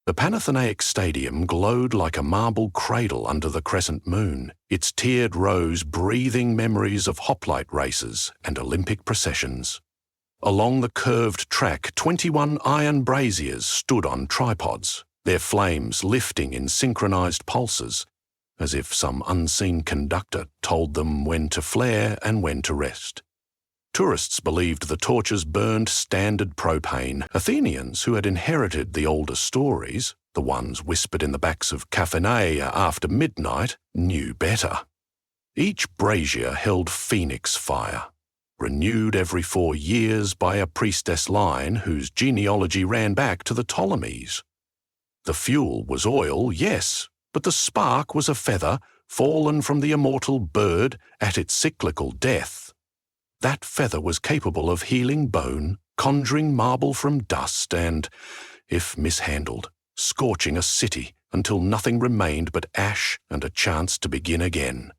The Panathenaic Stadium glowed like a marble cradle under the crescent moon, its tiered rows breathing memories of hoplite races and Olympic processions. Along the curved track, 21 iron braziers stood on tripods, their flames lifting in synchronized pulses, as if some unseen conductor told them when to flare and when to rest. Tourists believed the torches burned standard propane. Athenians, who had inherited the older stories, the ones whispered in the backs of cafeneria after midnight, knew better. Each brazier held phoenix fire, renewed every 4 years by a priestess line whose genealogy ran back to the Ptolemies. The fuel was oil, yes, but the spark was a feather fallen from the immortal bird at its cyclical death. That feather was capable of healing bone, conjuring marble from dust, and, if mishandled, scorching a city until nothing remained but ash and a chance to begin again.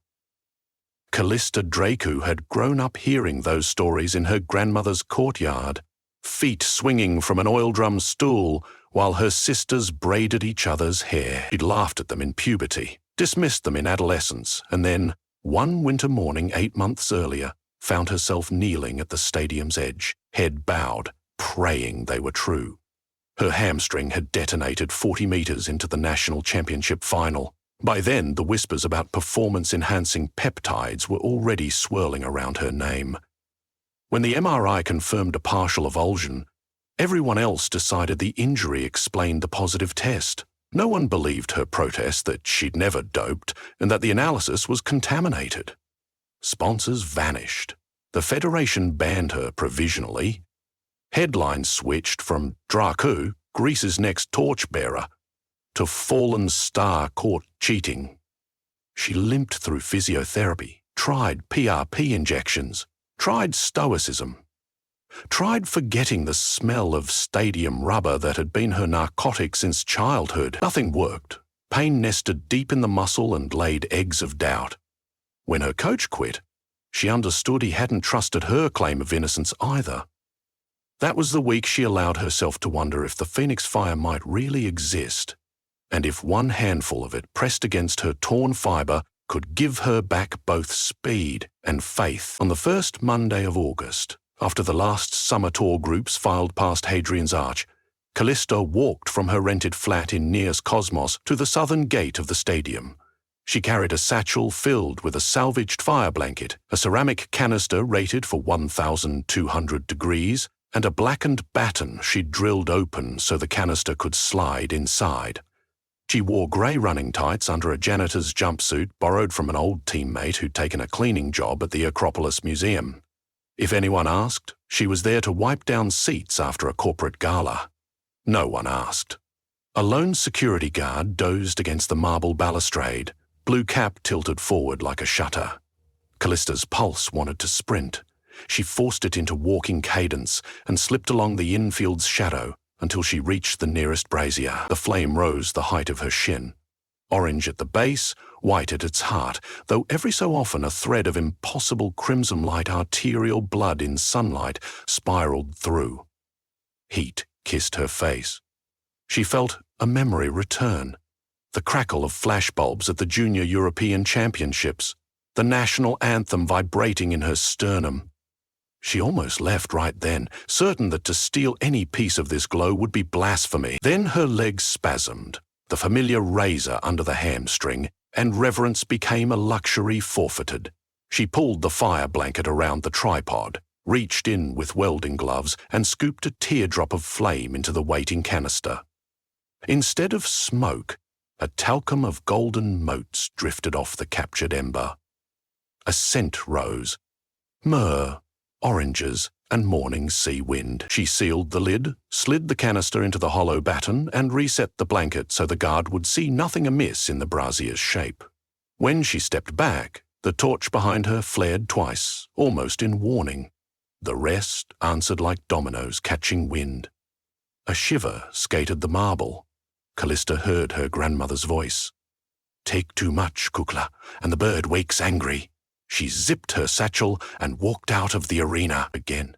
Callista Dracu had grown up hearing those stories in her grandmother's courtyard, feet swinging from an oil drum stool while her sisters braided each other's hair. She'd laughed at them in puberty, dismissed them in adolescence, and then, one winter morning 8 months earlier, found herself kneeling at the stadium's edge, head bowed, praying they were true. Her hamstring had detonated 40 meters into the national championship final. By then, the whispers about performance-enhancing peptides were already swirling around her name. When the MRI confirmed a partial avulsion, everyone else decided the injury explained the positive test. No one believed her protest that she'd never doped and that the analysis was contaminated. Sponsors vanished. The Federation banned her provisionally. Headlines switched from Dracu, Greece's next torchbearer, to fallen star caught cheating. She limped through physiotherapy, tried PRP injections, tried stoicism, tried forgetting the smell of stadium rubber that had been her narcotic since childhood. Nothing worked. Pain nested deep in the muscle and laid eggs of doubt. When her coach quit, she understood he hadn't trusted her claim of innocence either. That was the week she allowed herself to wonder if the Phoenix Fire might really exist, and if one handful of it pressed against her torn fibre could give her back both speed and faith. On the first Monday of August, after the last summer tour groups filed past Hadrian's Arch, Callista walked from her rented flat in Near's Cosmos to the southern gate of the stadium. She carried a satchel filled with a salvaged fire blanket, a ceramic canister rated for 1,200 degrees, and a blackened batten she'd drilled open so the canister could slide inside. She wore grey running tights under a janitor's jumpsuit borrowed from an old teammate who'd taken a cleaning job at the Acropolis Museum. If anyone asked, she was there to wipe down seats after a corporate gala. No one asked. A lone security guard dozed against the marble balustrade, blue cap tilted forward like a shutter. Callista's pulse wanted to sprint. She forced it into walking cadence and slipped along the infield's shadow until she reached the nearest brazier. The flame rose the height of her shin. Orange at the base, white at its heart, though every so often a thread of impossible crimson-light arterial blood in sunlight spiraled through. Heat kissed her face. She felt a memory return. The crackle of flashbulbs at the Junior European Championships, the national anthem vibrating in her sternum. She almost left right then, certain that to steal any piece of this glow would be blasphemy. Then her legs spasmed, the familiar razor under the hamstring, and reverence became a luxury forfeited. She pulled the fire blanket around the tripod, reached in with welding gloves, and scooped a teardrop of flame into the waiting canister. Instead of smoke, a talcum of golden motes drifted off the captured ember. A scent rose. Myrrh, oranges, and morning sea wind. She sealed the lid, slid the canister into the hollow batten, and reset the blanket so the guard would see nothing amiss in the brazier's shape. When she stepped back, the torch behind her flared twice, almost in warning. The rest answered like dominoes catching wind. A shiver skated the marble. Callista heard her grandmother's voice. "Take too much, Kukla, and the bird wakes angry." She zipped her satchel and walked out of the arena again.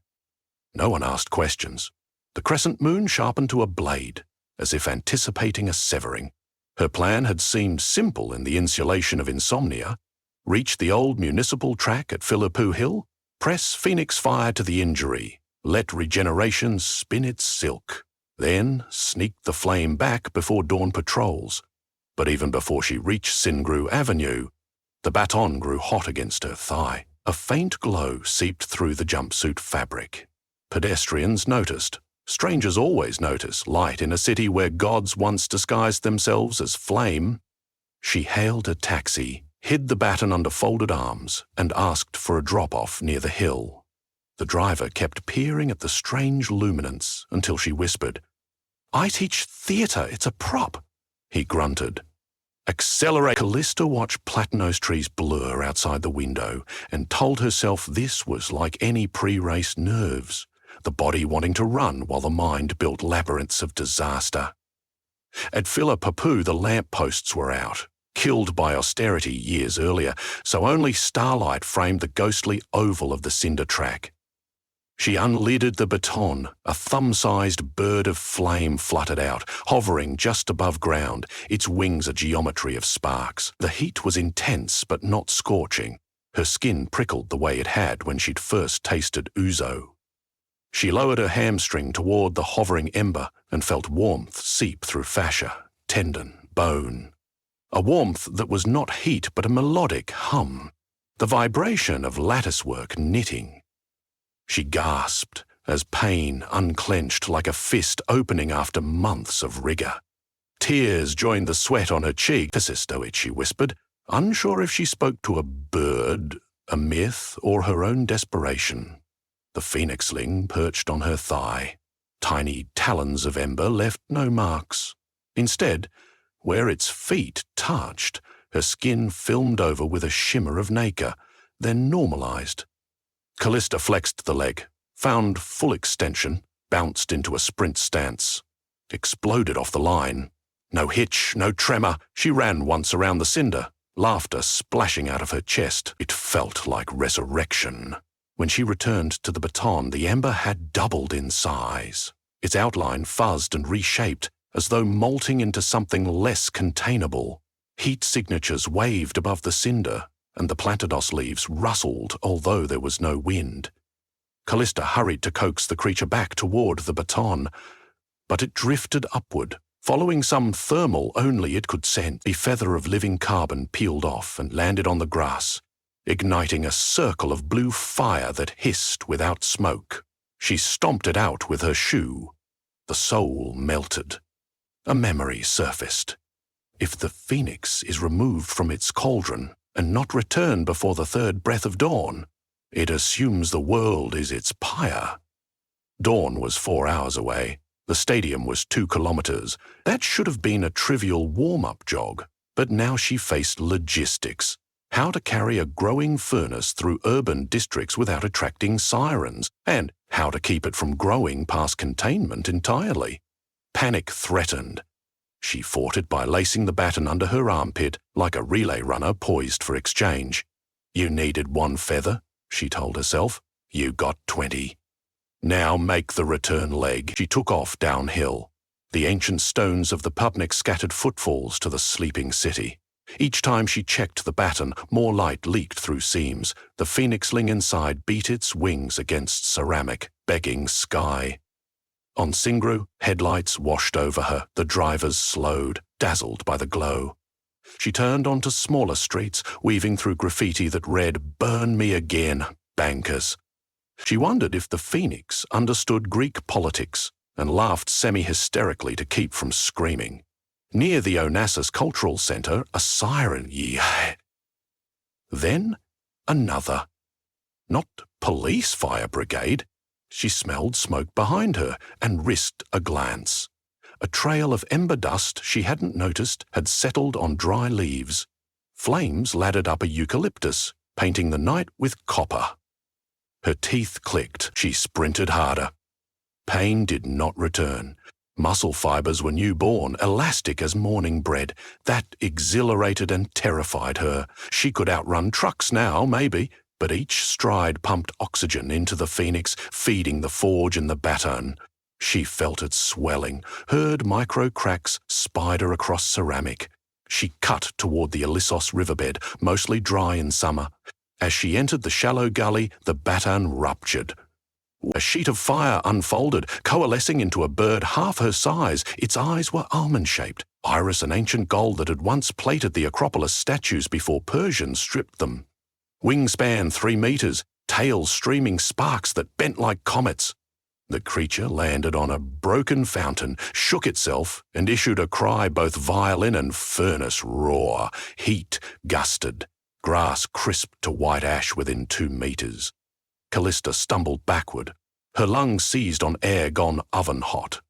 No one asked questions. The crescent moon sharpened to a blade. as if anticipating a severing. Her plan had seemed simple in the insulation of insomnia. Reach the old municipal track at Philippou Hill, press Phoenix Fire to the injury, let regeneration spin its silk, then sneak the flame back before dawn patrols. But even before she reached Singru Avenue, the baton grew hot against her thigh. A faint glow seeped through the jumpsuit fabric. Pedestrians noticed. Strangers always notice light in a city where gods once disguised themselves as flame. She hailed a taxi, hid the baton under folded arms, and asked for a drop-off near the hill. The driver kept peering at the strange luminance until she whispered, "I teach theatre, it's a prop," he grunted. Accelerate. Callista watched Platanos trees blur outside the window and told herself this was like any pre-race nerves, the body wanting to run while the mind built labyrinths of disaster. At Philippou, the lampposts were out, killed by austerity years earlier, so only starlight framed the ghostly oval of the cinder track. She unlidded the baton. A thumb-sized bird of flame fluttered out, hovering just above ground, its wings a geometry of sparks. The heat was intense but not scorching. Her skin prickled the way it had when she'd first tasted ouzo. She lowered her hamstring toward the hovering ember and felt warmth seep through fascia, tendon, bone. A warmth that was not heat but a melodic hum, the vibration of latticework knitting. She gasped as pain unclenched like a fist opening after months of rigor. Tears joined the sweat on her cheek. "Persisto it," she whispered, unsure if she spoke to a bird, a myth, or her own desperation. The phoenixling perched on her thigh. Tiny talons of ember left no marks. Instead, where its feet touched, her skin filmed over with a shimmer of nacre, then normalized. Callista flexed the leg, found full extension, bounced into a sprint stance, exploded off the line. No hitch, no tremor. She ran once around the cinder, laughter splashing out of her chest. It felt like resurrection. When she returned to the baton, the ember had doubled in size. Its outline fuzzed and reshaped, as though molting into something less containable. Heat signatures waved above the cinder, and the plantados leaves rustled although there was no wind. Callista hurried to coax the creature back toward the baton, but it drifted upward, following some thermal only it could sense. A feather of living carbon peeled off and landed on the grass, igniting a circle of blue fire that hissed without smoke. She stomped it out with her shoe. The soul melted. A memory surfaced. If the phoenix is removed from its cauldron and not returned before the third breath of dawn, it assumes the world is its pyre. Dawn was 4 hours away. The stadium was 2 kilometers. That should have been a trivial warm-up jog, but now she faced logistics. How to carry a growing furnace through urban districts without attracting sirens, and how to keep it from growing past containment entirely. Panic threatened. She fought it by lacing the baton under her armpit like a relay runner poised for exchange. You needed 1 feather, she told herself. You got 20. Now make the return leg. She took off downhill. The ancient stones of the Pubnik scattered footfalls to the sleeping city. Each time she checked the baton, more light leaked through seams. The phoenixling inside beat its wings against ceramic, begging sky. On Singru, headlights washed over her. The drivers slowed, dazzled by the glow. She turned onto smaller streets, weaving through graffiti that read, "Burn me again, bankers." She wondered if the Phoenix understood Greek politics and laughed semi-hysterically to keep from screaming. Near the Onassis Cultural Center, a siren Then another. Not police fire brigade. She smelled smoke behind her and risked a glance. A trail of ember dust she hadn't noticed had settled on dry leaves. Flames laddered up a eucalyptus, painting the night with copper. Her teeth clicked. She sprinted harder. Pain did not return. Muscle fibers were newborn, elastic as morning bread. That exhilarated and terrified her. She could outrun trucks now, maybe, but each stride pumped oxygen into the phoenix, feeding the forge and the baton. She felt it swelling, heard micro cracks spider across ceramic. She cut toward the Ilissos riverbed, mostly dry in summer. As she entered the shallow gully, the baton ruptured. A sheet of fire unfolded, coalescing into a bird half her size. Its eyes were almond-shaped, iris and ancient gold that had once plated the Acropolis statues before Persians stripped them. Wingspan 3 meters, tail streaming sparks that bent like comets. The creature landed on a broken fountain, shook itself, and issued a cry both violin and furnace roar. Heat gusted, grass crisped to white ash within 2 meters. Callista stumbled backward, her lungs seized on air gone oven-hot.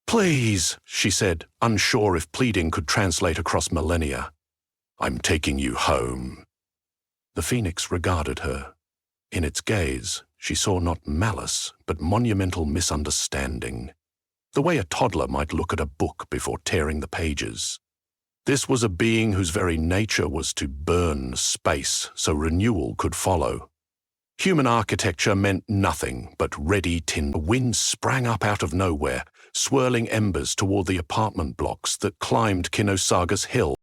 "Please," she said, unsure if pleading could translate across millennia. "I'm taking you home." The phoenix regarded her. In its gaze, she saw not malice, but monumental misunderstanding. The way a toddler might look at a book before tearing the pages. This was a being whose very nature was to burn space so renewal could follow. Human architecture meant nothing but ready tin. A wind sprang up out of nowhere, swirling embers toward the apartment blocks that climbed Kinosaga's hill.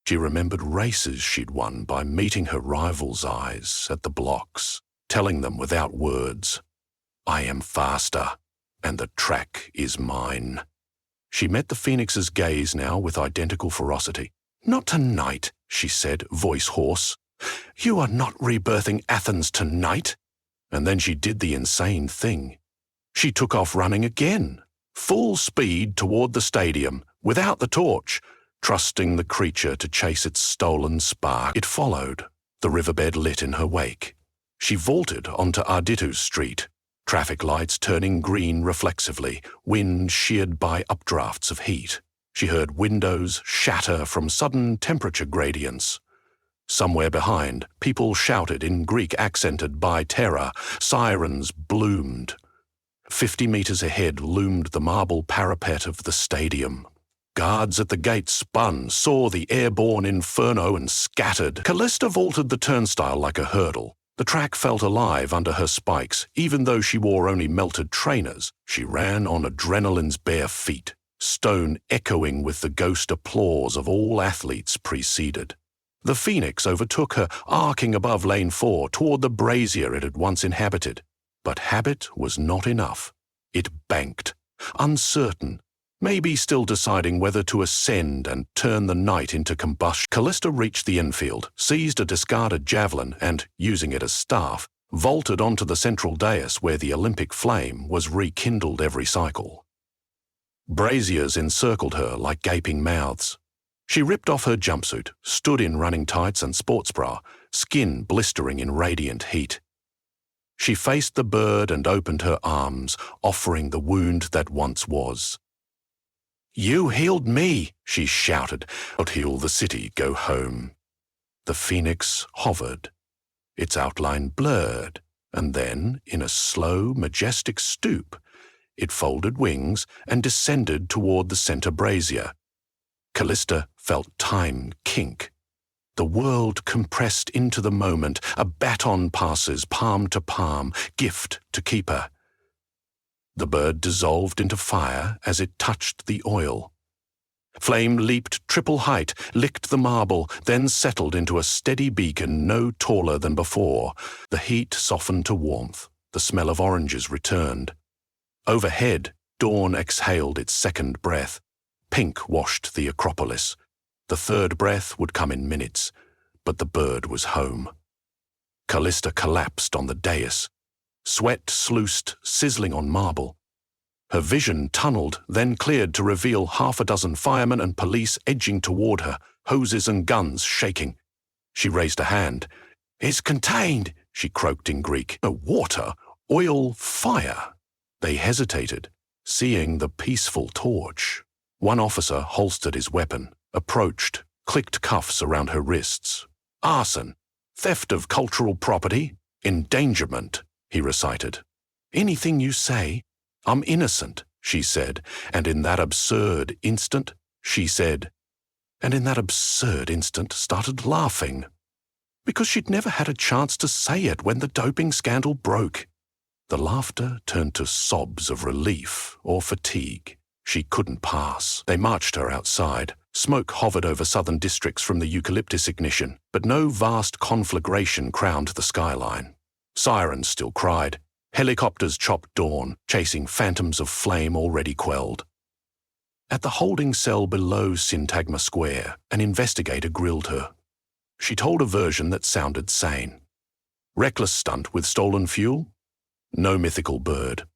She remembered races she'd won by meeting her rivals' eyes at the blocks, telling them without words, "I am faster, and the track is mine." She met the phoenix's gaze now with identical ferocity. "Not tonight," she said, voice hoarse. "You are not rebirthing Athens tonight." And then she did the insane thing. She took off running again, full speed toward the stadium, without the torch, trusting the creature to chase its stolen spark. It followed, the riverbed lit in her wake. She vaulted onto Arditu Street, traffic lights turning green reflexively, wind sheared by updrafts of heat. She heard windows shatter from sudden temperature gradients. Somewhere behind, people shouted in Greek accented by terror. Sirens bloomed. 50 meters ahead loomed the marble parapet of the stadium. Guards at the gate spun, saw the airborne inferno and scattered. Callista vaulted the turnstile like a hurdle. The track felt alive under her spikes, even though she wore only melted trainers. She ran on adrenaline's bare feet, stone echoing with the ghost applause of all athletes preceded. The phoenix overtook her, arcing above lane 4 toward the brazier it had once inhabited. But habit was not enough. It banked, uncertain, maybe still deciding whether to ascend and turn the night into combustion. Callista reached the infield, seized a discarded javelin and, using it as staff, vaulted onto the central dais where the Olympic flame was rekindled every cycle. Braziers encircled her like gaping mouths. She ripped off her jumpsuit, stood in running tights and sports bra, skin blistering in radiant heat. She faced the bird and opened her arms, offering the wound that once was. "You healed me," she shouted. "Don't heal the city, go home." The phoenix hovered, its outline blurred, and then, in a slow, majestic stoop, it folded wings and descended toward the center brazier. Callista felt time kink. The world compressed into the moment, a baton passes palm to palm, gift to keeper. The bird dissolved into fire as it touched the oil. Flame leaped triple height, licked the marble, then settled into a steady beacon no taller than before. The heat softened to warmth. The smell of oranges returned. Overhead, dawn exhaled its second breath. Pink washed the Acropolis. The third breath would come in minutes, but the bird was home. Callista collapsed on the dais. Sweat sluiced, sizzling on marble. Her vision tunneled, then cleared to reveal half a dozen firemen and police edging toward her, hoses and guns shaking. She raised a hand. "It's contained," she croaked in Greek. "No water, oil, fire." They hesitated, seeing the peaceful torch. One officer holstered his weapon, approached, clicked cuffs around her wrists. "Arson, theft of cultural property, endangerment," he recited. "Anything you say. I'm innocent," she said, and in that absurd instant, started laughing. Because she'd never had a chance to say it when the doping scandal broke. The laughter turned to sobs of relief or fatigue. She couldn't pass. They marched her outside. Smoke hovered over southern districts from the eucalyptus ignition, but no vast conflagration crowned the skyline. Sirens still cried. Helicopters chopped dawn, chasing phantoms of flame already quelled. At the holding cell below Syntagma Square, an investigator grilled her. She told a version that sounded sane. Reckless stunt with stolen fuel? No mythical bird.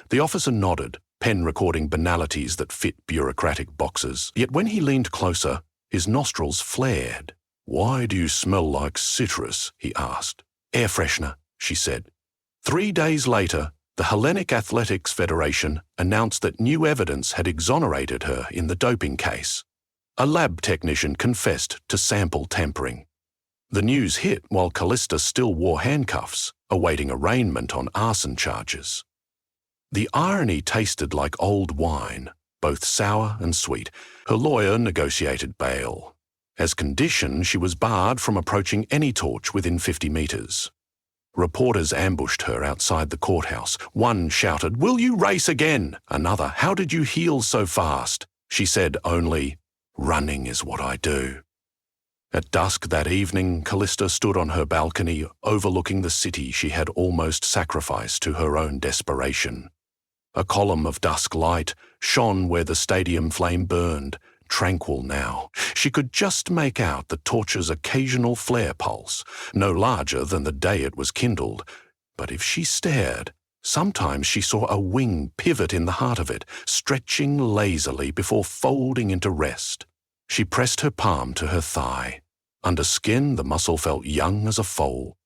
The officer nodded, pen recording banalities that fit bureaucratic boxes. Yet when he leaned closer, his nostrils flared. "Why do you smell like citrus?" he asked. "Air freshener," she said. 3 days later, the Hellenic Athletics Federation announced that new evidence had exonerated her in the doping case. A lab technician confessed to sample tampering. The news hit while Callista still wore handcuffs, awaiting arraignment on arson charges. The irony tasted like old wine, both sour and sweet. Her lawyer negotiated bail. As condition, she was barred from approaching any torch within 50 meters. Reporters ambushed her outside the courthouse. One shouted, "Will you race again?" Another, "How did you heal so fast?" She said only, "Running is what I do." At dusk that evening, Callista stood on her balcony, overlooking the city she had almost sacrificed to her own desperation. A column of dusk light shone where the stadium flame burned, tranquil now. She could just make out the torch's occasional flare pulse, no larger than the day it was kindled. But if she stared, sometimes she saw a wing pivot in the heart of it, stretching lazily before folding into rest. She pressed her palm to her thigh. Under skin, the muscle felt young as a foal.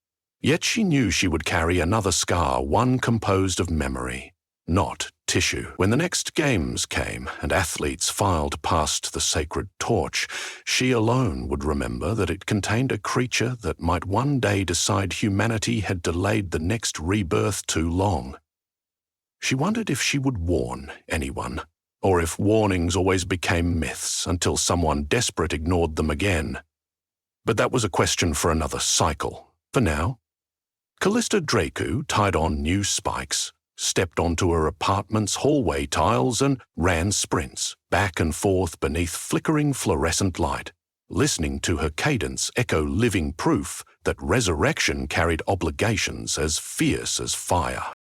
Yet she knew she would carry another scar, one composed of memory, not tissue. When the next games came and athletes filed past the sacred torch, she alone would remember that it contained a creature that might one day decide humanity had delayed the next rebirth too long. She wondered if she would warn anyone, or if warnings always became myths until someone desperate ignored them again. But that was a question for another cycle. For now, Callista Dracu tied on new spikes, stepped onto her apartment's hallway tiles and ran sprints, back and forth beneath flickering fluorescent light, listening to her cadence echo living proof that resurrection carried obligations as fierce as fire.